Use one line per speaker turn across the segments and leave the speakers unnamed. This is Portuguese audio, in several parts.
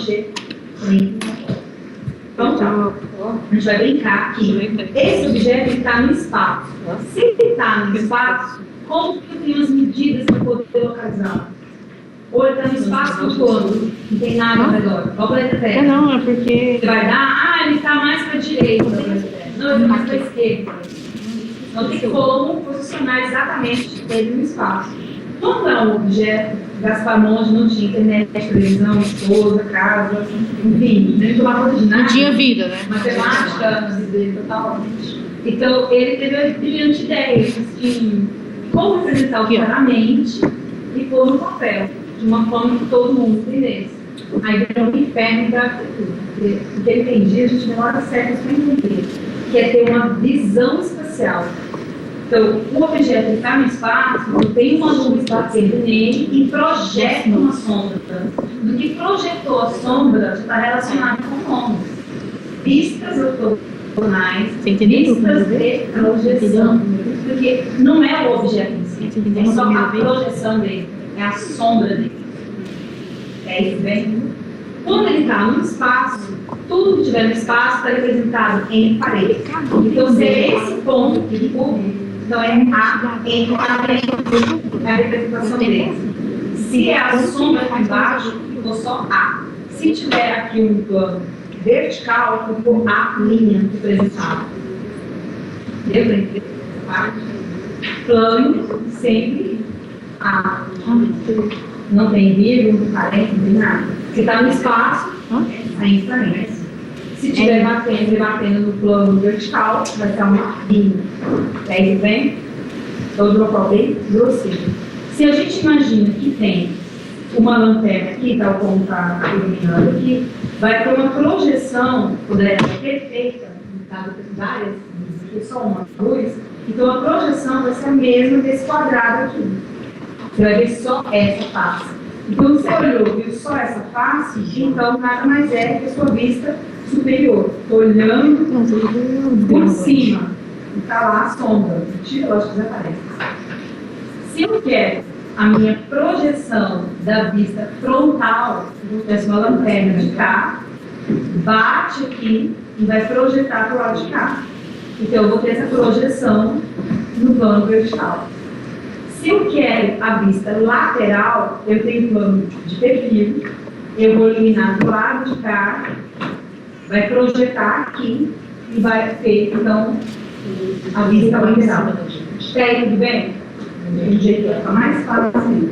G. Então, tá. A gente vai brincar que esse objeto está no espaço. Se ele está no espaço, como que eu tenho as medidas para poder localizar? Ou ele está no espaço todo, não tem nada ao redor, igual o planeta Terra.
Não, é porque...
Você vai dar, ele está mais para a direita, não, ele está mais para a esquerda. Não tem como posicionar exatamente ele no espaço. Como é um objeto, Gaspar Monge não tinha internet, televisão, esposa, casa, enfim, nem tomava de nada.
Não tinha vida, né?
Matemática, totalmente. Então, ele teve a brilhante ideia de como representar claramente e pôr no papel, de uma forma que todo mundo entendesse. Aí virou um inferno da arquitetura. Porque ele entendia, a gente demora séculos para entender, que é ter uma visão espacial. Então, o objeto está no espaço, tem uma luz batendo nele e projeta uma sombra. Do que projetou a sombra está relacionado com ondas. Vistas ortogonais, vistas de projeção. Porque não é o objeto em si, é só a projeção dele, é a sombra dele. É isso, bem? Quando ele está no espaço, tudo que estiver no espaço está representado em parede. Então, se é esse ponto que público, então é A, em parede, é a representação dele. Se é a sombra aqui embaixo, ficou só A. Se tiver aqui um plano vertical, ficou A linha representada. Deu para entender essa parte? Plano, sempre A. Não tem vírgula, não tem parênteses, não tem nada. Se está no espaço, é em parênteses. Se estiver batendo no plano vertical, vai ser uma linha. Aí vem todo o local bem grosseiro. Se a gente imagina que tem uma lanterna aqui, tal como está iluminando aqui, vai ter uma projeção, poderia ser perfeita, no caso de várias, aqui só uma luz, então a projeção vai ser a mesma desse quadrado aqui. Você vai ver só essa face. Então, você olhou, viu só essa face, então nada mais é que a sua vista superior. Estou olhando por cima. Está lá a sombra. Tira, eu acho que desaparece. Se eu quero a minha projeção da vista frontal, essa uma lanterna de cá, bate aqui e vai projetar para o lado de cá. Então, eu vou ter essa projeção no plano vertical. Se eu quero a vista lateral, eu tenho plano de perfil, eu vou eliminar do lado de cá, vai projetar aqui e vai ter, então, a vista lateral. Até aí, tudo bem? Do jeito que vai ficar mais fácil.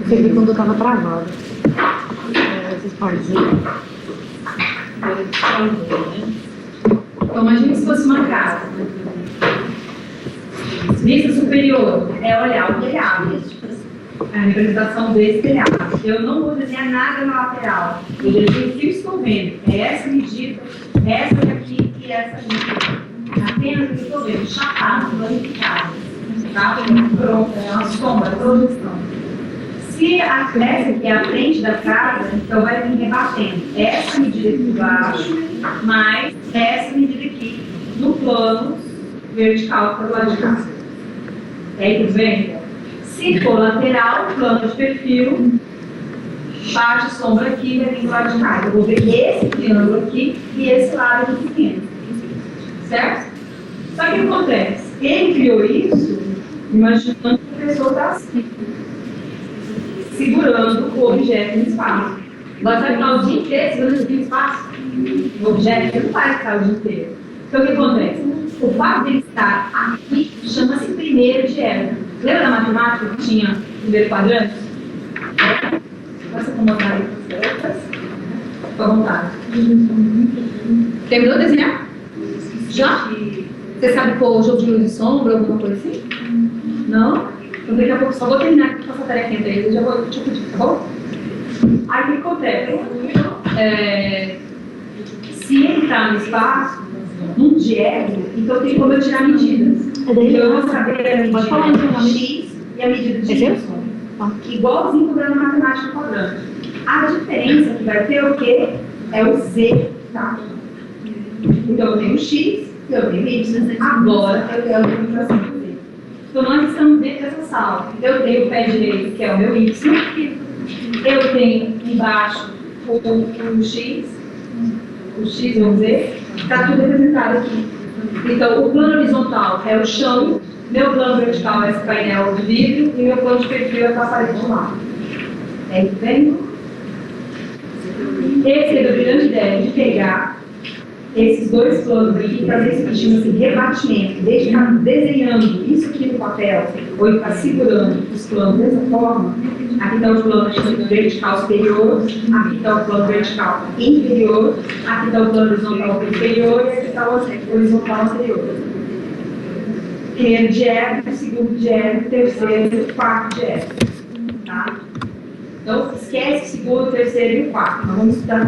Você viu quando eu estava travado. Essas partezinhas.
Então, imagine se fosse uma casa. Vista superior é olhar o telhado, a representação desse telhado. Eu não vou desenhar nada na lateral. Eu desenho o que eu estou vendo. É essa medida, essa daqui e essa medida. Apenas o que eu estou vendo, chapado, planificado. Tá? Pronto, é uma sombra, projeção. Se essa aqui é a frente da casa, então vai vir rebatendo essa medida aqui embaixo, mais essa medida aqui no plano vertical para o lado de cá. Aí, tudo bem? Se for lateral, plano de perfil, bate sombra aqui e vai vir do lado de cá. Eu vou ver esse triângulo aqui e esse lado aqui pequeno. Certo? Só que o que acontece? Ele criou isso imaginando que a pessoa está assim, segurando o objeto no espaço. Agora, vai ficar o dia inteiro segurando o espaço? O objeto não vai ficar o dia inteiro. Então, o que acontece? O fato de ele estar aqui chama-se primeiro de época. Lembra da matemática que tinha o primeiro quadrante? Posso acomodar aí para as outras? Fica à vontade. Terminou de desenhar? Já? Você sabe pôr o jogo de luz e sombra, alguma coisa assim? Não? Então daqui a pouco só vou terminar aqui com essa tarefinha para eles, eu já vou te pedir, tá bom? Aí o que acontece? Se ele está no espaço, num diego, então tem como eu tirar medidas. Então eu vou saber a medida de x e a medida de y. Igualzinho cobrando matemática quadrante. A diferença que vai ter o quê? É o z, tá? Então eu tenho o x e eu tenho o y. Agora eu quero a configuração do z. Então nós estamos dentro dessa sala. Eu tenho o pé direito, que é o meu y. Eu tenho embaixo o X, vamos dizer, está tudo representado aqui. Então, o plano horizontal é o chão, meu plano vertical é esse painel de vidro e meu plano de perfil é a parede de lado. É isso, bem? Esse teve a brilhante ideia de pegar esses dois planos aqui e fazer esse que chama-se rebatimento, desde ficar desenhando isso aqui no papel, ou ficar segurando os planos dessa forma. Aqui está o plano vertical superior, aqui está o plano vertical inferior, aqui está o plano horizontal inferior e aqui está o horizontal anterior. Primeiro diédrico, segundo diédrico, terceiro, quarto diédrico. Tá? Então, esquece o segundo, o terceiro e o quarto. Nós vamos estudar